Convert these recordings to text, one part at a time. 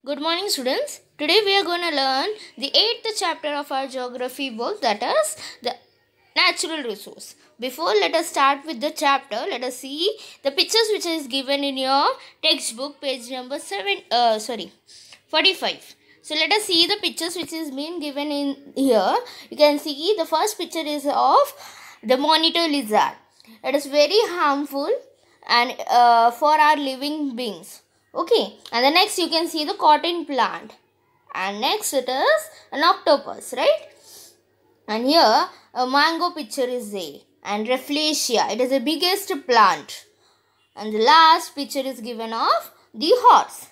Good morning, students. Today we are going to learn the 8th chapter of our geography book, that is the natural resource. Before let us start with the chapter, let us see the pictures which is given in your textbook, page number 45. So let us see the pictures which is being given in here. You can see the first picture is of the monitor lizard. It is very harmful and for our living beings. Okay, and the next you can see the cotton plant, and next it is an octopus, right? And here a mango picture is there, and Rafflesia, it is the biggest plant. And the last picture is given of the horse.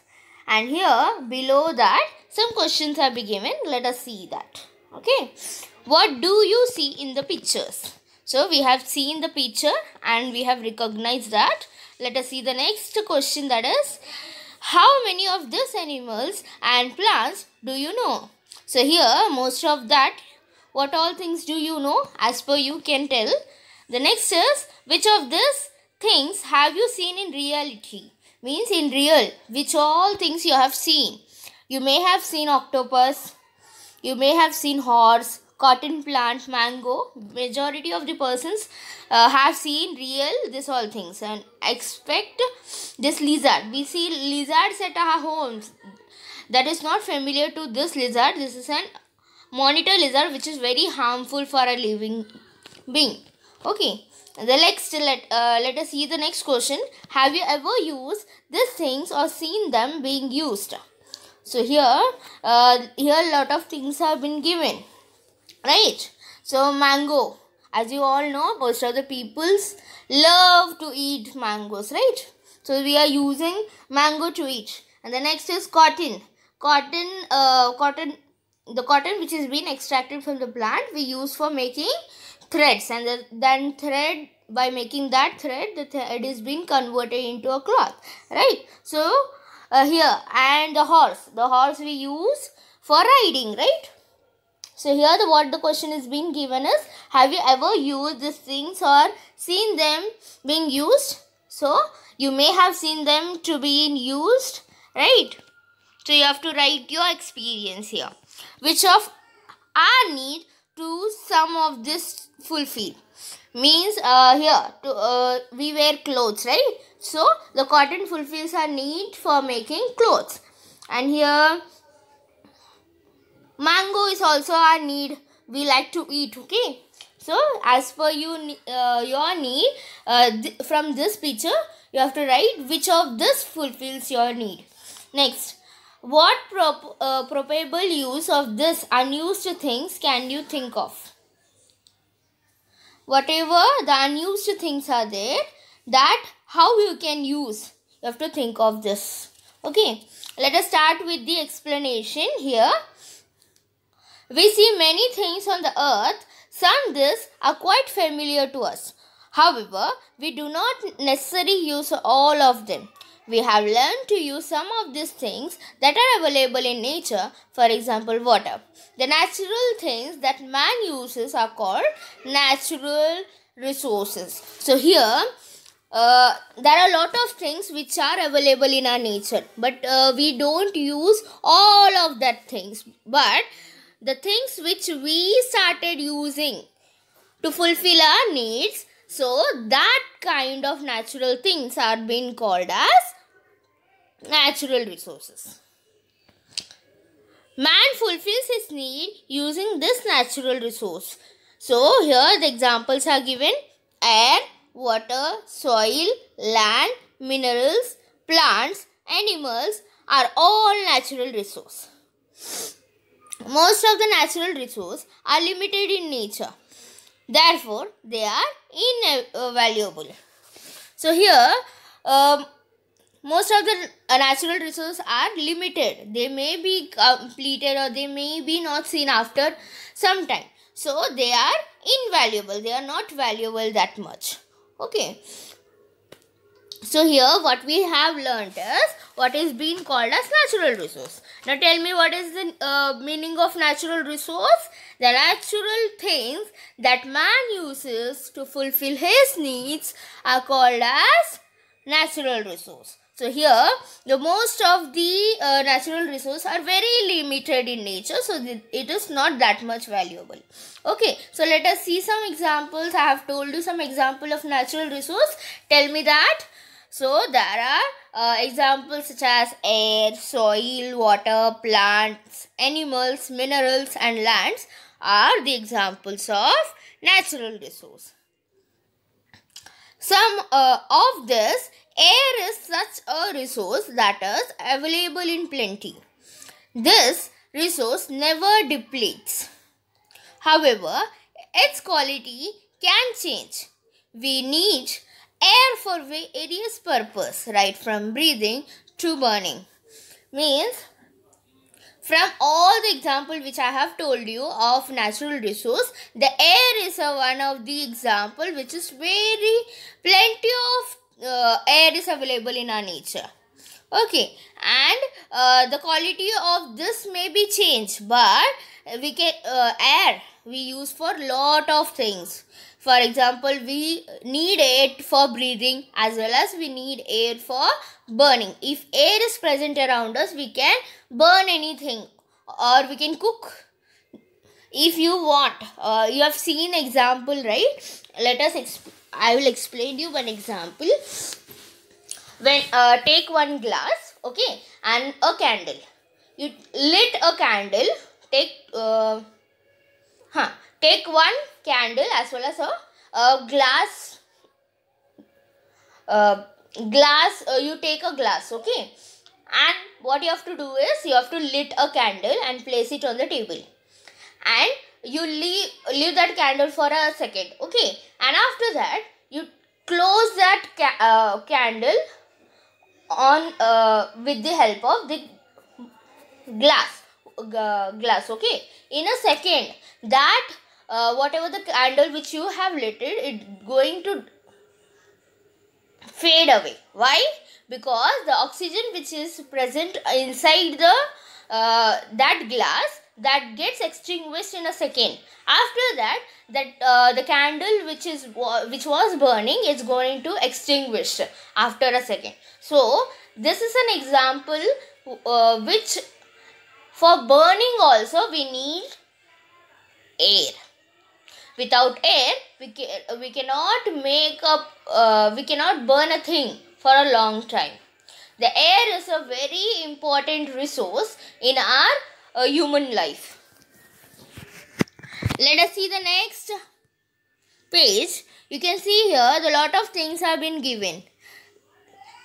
And here below that some questions are be given. Let us see that. Okay, what do you see in the pictures? So we have seen the picture and we have recognized that. Let us see the next question, that is, how many of these animals and plants do you know? So here most of that, what all things do you know? As per you can tell. The next is, which of these things have you seen in reality? Means in real, which all things you have seen. You may have seen octopus, you may have seen horse, cotton plant, mango. Majority of the persons have seen real this all things, and expect this lizard. We see lizards at our homes. That is not familiar to this lizard. This is an monitor lizard which is very harmful for a living being. Okay. The next, let us see the next question. Have you ever used these things or seen them being used? So here a lot of things have been given, right? So mango, as you all know, most of the peoples love to eat mangoes, right? So we are using mango to eat. And the next is cotton. The cotton which is being extracted from the plant, we use for making threads, and then thread, by making that thread, the thread is being converted into a cloth, right? So here, and the horse we use for riding, right? So here what the question is being given is, have you ever used these things or seen them being used? So you may have seen them to be used, right? So you have to write your experience here. Which of our need to some of this fulfill? Means here we wear clothes, right? So the cotton fulfills our need for making clothes. And here mango is also our need. We like to eat, okay? So as per you, your need, from this picture, you have to write which of this fulfills your need. Next, what probable use of this unused things can you think of? Whatever the unused things are there, that how you can use, you have to think of this. Okay, let us start with the explanation here. We see many things on the earth. Some these are quite familiar to us. However, we do not necessarily use all of them. We have learned to use some of these things that are available in nature. For example, water. The natural things that man uses are called natural resources. So here there are a lot of things which are available in our nature, but we don't use all of that things. But the things which we started using to fulfill our needs, so that kind of natural things are being called as natural resources. Man fulfills his need using this natural resource. So here the examples are given: air, water, soil, land, minerals, plants, animals are all natural resources. Most of the natural resources are limited in nature. Therefore, they are invaluable. So here, most of the natural resources are limited. They may be completed or they may be not seen after some time. So they are invaluable. They are not valuable that much. Okay. So here what we have learnt is what is being called as natural resource. Now tell me, what is the meaning of natural resource? The natural things that man uses to fulfill his needs are called as natural resource. So here the most of the natural resources are very limited in nature, so it is not that much valuable. Okay, so let us see some examples. I have told you some example of natural resource. Tell me that. So there are examples such as air, soil, water, plants, animals, minerals and lands are the examples of natural resource. Some of this, air is such a resource that is available in plenty. This resource never depletes. However, its quality can change. We need air for various purposes, right from breathing to burning. Means, from all the example which I have told you of natural resource, the air is one of the example which is very plenty of air is available in our nature. Okay, and the quality of this may be changed, but we can air we use for lot of things. For example, we need air for breathing as well as we need air for burning. If air is present around us, we can burn anything or we can cook if you want. You have seen example, right? I will explain you one example. When take one glass, okay, and a candle. You lit a candle. Take one candle as well as a glass. You take a glass, okay, and what you have to do is you have to lit a candle and place it on the table, and you leave that candle for a second, okay, and after that you close that candle on with the help of the glass, okay. In a second, that whatever the candle which you have lit it going to fade away. Why? Because the oxygen which is present inside the that glass, that gets extinguished in a second. After that the candle which was burning is going to extinguish after a second. So this is an example which for burning also we need air. Without air, we cannot burn a thing for a long time. The air is a very important resource in our human life. Let us see the next page. You can see here the lot of things have been given.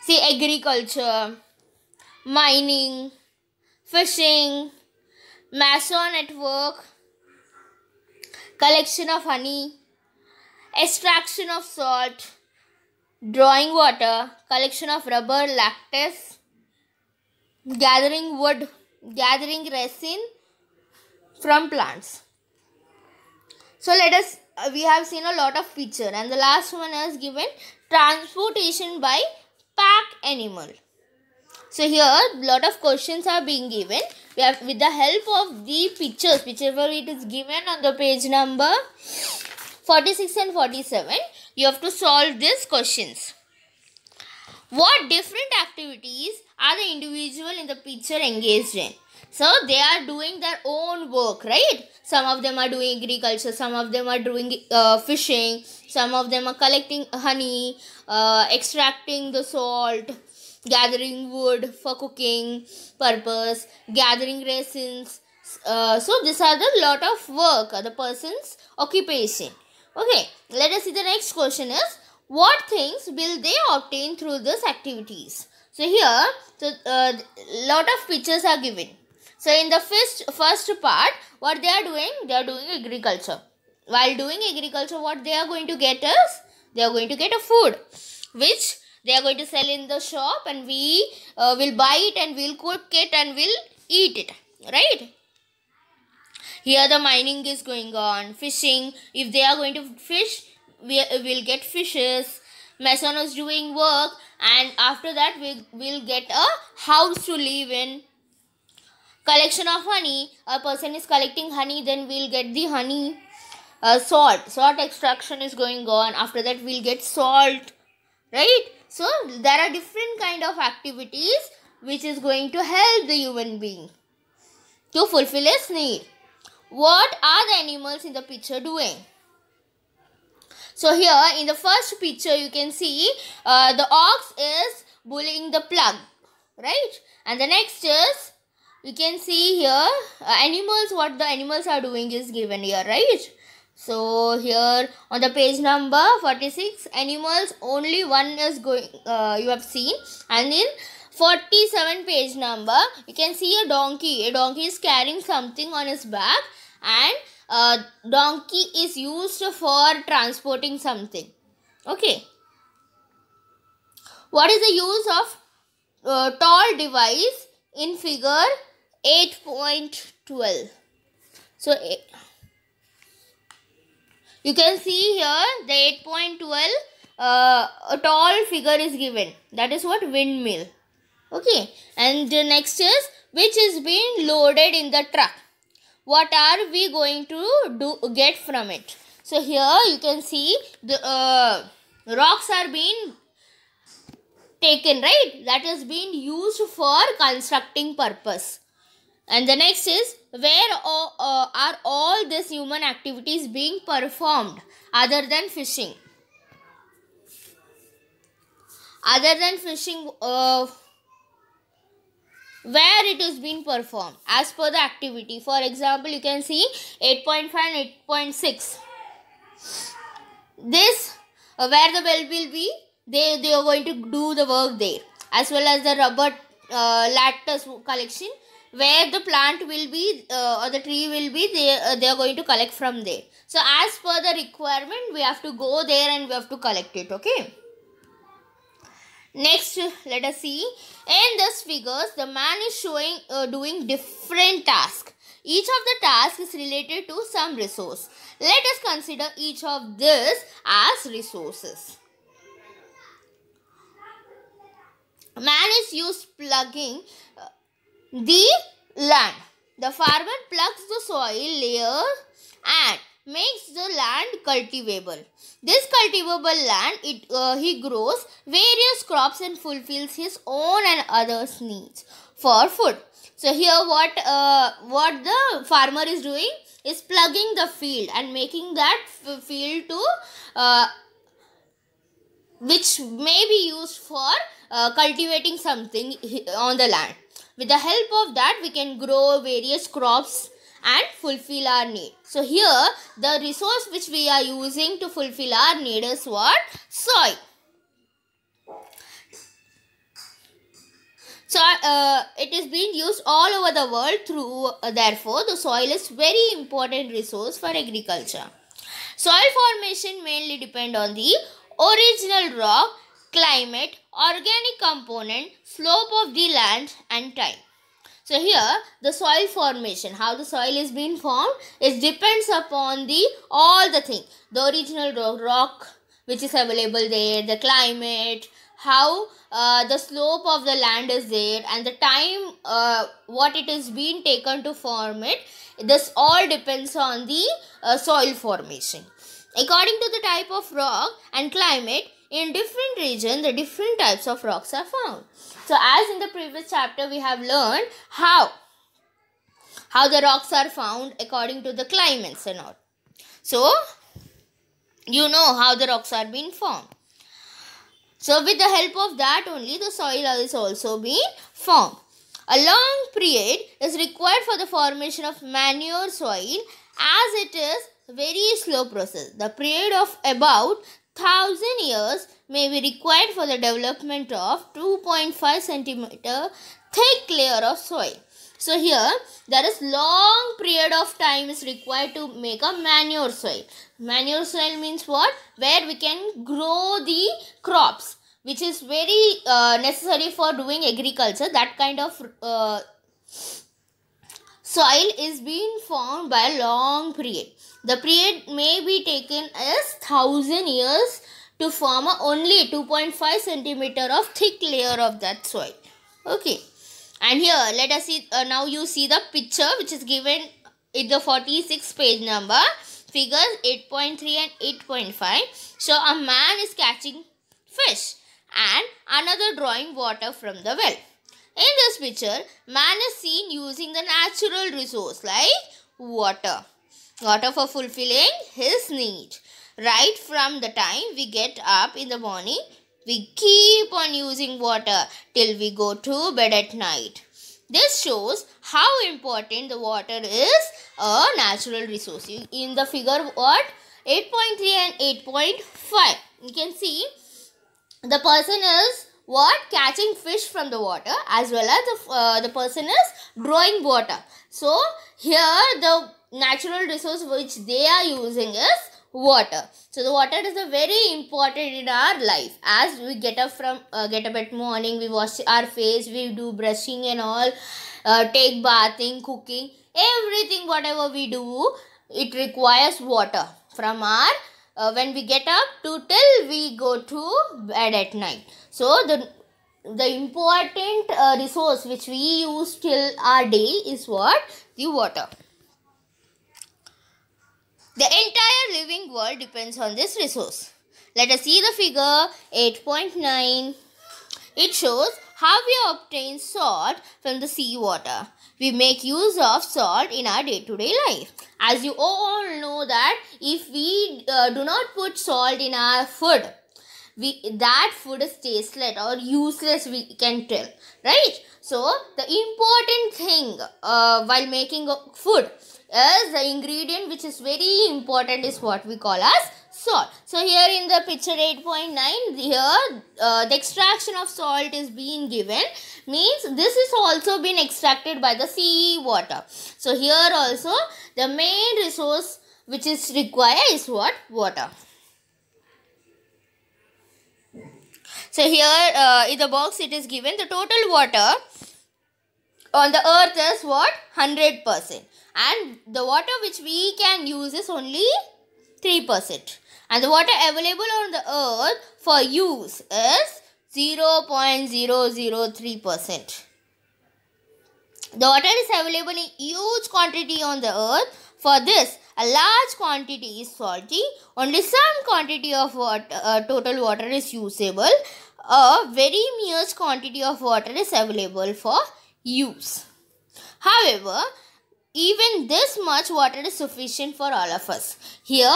See, agriculture, mining, fishing, mason at work, collection of honey, extraction of salt, drawing water, collection of rubber, latex, gathering wood, gathering resin from plants. So we have seen a lot of picture, and the last one is given transportation by pack animal. So here lot of questions are being given. We have, with the help of the pictures, whichever it is given on the page number 46 and 47, you have to solve these questions. What different activities are the individual in the picture engaged in? So they are doing their own work, right? Some of them are doing agriculture, some of them are doing fishing, some of them are collecting honey, extracting the salt, gathering wood for cooking purpose, gathering resins. So these are the lot of work, the person's occupation. Okay, let us see the next question is, what things will they obtain through these activities? So here, lot of pictures are given. So in the first part, what they are doing agriculture. While doing agriculture, what they are going to get is, they are going to get a food, which they are going to sell in the shop, and we will buy it and we'll cook it and we'll eat it, right? Here the mining is going on, fishing. If they are going to fish, we will get fishes. Mason is doing work, and after that we will get a house to live in. Collection of honey, a person is collecting honey, then we'll get the honey. Salt extraction is going on. After that we'll get salt, right? So there are different kind of activities which is going to help the human being to fulfill his need. What are the animals in the picture doing? So here in the first picture you can see the ox is bullying the plug, right? And the next is, you can see here animals, what the animals are doing is given here, right? So here on the page number 46, animals only one is going, you have seen. And in 47 page number, you can see a donkey. A donkey is carrying something on his back, and donkey is used for transporting something. Okay. What is the use of tall device in figure 8.12? So you can see here the 8.12 a tall figure is given. That is what? Windmill. Okay. And the next is, which is being loaded in the truck. What are we going to get from it? So here you can see the rocks are being taken, right? That is being used for constructing purpose. And the next is, where are all these human activities being performed other than fishing? Other than fishing, where it is being performed as per the activity. For example, you can see 8.5 and 8.6. This, where the well will be, they are going to do the work there. As well as the rubber lactus collection, where the plant will be or the tree will be, they are going to collect from there. So as per the requirement, we have to go there and we have to collect it. Okay. Next, let us see. In this figures, the man is showing doing different tasks. Each of the tasks is related to some resource. Let us consider each of this as resources. Man is used plugging the land. The farmer plugs the soil layer and makes the land cultivable. This cultivable land, he grows various crops and fulfills his own and others' needs for food. So here what the farmer is doing is plugging the field and making that field to which may be used for cultivating something on the land. With the help of that, we can grow various crops and fulfill our need. So here the resource which we are using to fulfill our need is what? Soil. So it is being used all over the world through, therefore the soil is very important resource for agriculture. Soil formation mainly depend on the original rock, climate, organic component, slope of the land and time. So here the soil formation, how the soil is being formed, it depends upon all the things. The original rock which is available there, the climate, how the slope of the land is there, and the time what it is being taken to form it. This all depends on the soil formation. According to the type of rock and climate, in different regions, the different types of rocks are found. So as in the previous chapter, we have learned how the rocks are found according to the climates and all. So you know how the rocks are being formed. So with the help of that only, the soil is also being formed. A long period is required for the formation of manure soil, as it is a very slow process. The period of about 1000 years may be required for the development of 2.5 centimeter thick layer of soil. So here there is long period of time is required to make a manure soil. Manure soil means what? Where we can grow the crops, which is very necessary for doing agriculture. That kind of soil is being formed by a long period. The period may be taken as 1000 years to form only 2.5 centimeter of thick layer of that soil. Okay. And here let us see, now you see the picture which is given in the 46 page number, figures 8.3 and 8.5. So a man is catching fish and another drawing water from the well. In this picture, man is seen using the natural resource like water for fulfilling his need. Right from the time we get up in the morning, we keep on using water till we go to bed at night. This shows how important the water is a natural resource. In the figure what? 8.3 and 8.5. You can see the person is what? Catching fish from the water, as well as the person is drawing water. So here the natural resource which they are using is water. So the water is a very important in our life. As we get up at morning, we wash our face, we do brushing and all, take bathing, cooking, everything whatever we do, it requires water from our when we get up to till we go to bed at night. So the important resource which we use till our day is what? The water. The entire living world depends on this resource. Let us see the figure 8.9. It shows how we obtain salt from the sea water. We make use of salt in our day-to-day life. As you all know that if we do not put salt in our food, that food is tasteless or useless, we can tell, right? So the important thing while making food is the ingredient which is very important is what we call as salt. So here in the picture 8.9, here the extraction of salt is being given, means this is also been extracted by the sea water. So here also the main resource which is required is what? Water. So here in the box it is given the total water on the earth is what? 100%. And the water which we can use is only 3%. And the water available on the earth for use is 0.003%. The water is available in huge quantity on the earth. For this, a large quantity is salty. Only some quantity of water, total water is usable. A very minute quantity of water is available for use. However, even this much water is sufficient for all of us. Here,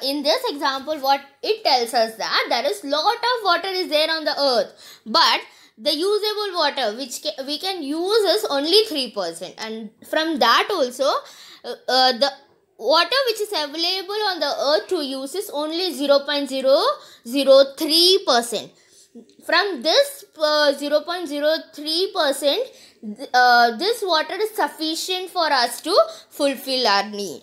in this example, what it tells us that there is lot of water is there on the earth, but the usable water which we can use is only 3%, and from that also the water which is available on the earth to use is only 0.003%. From this 0.03%, this water is sufficient for us to fulfill our need.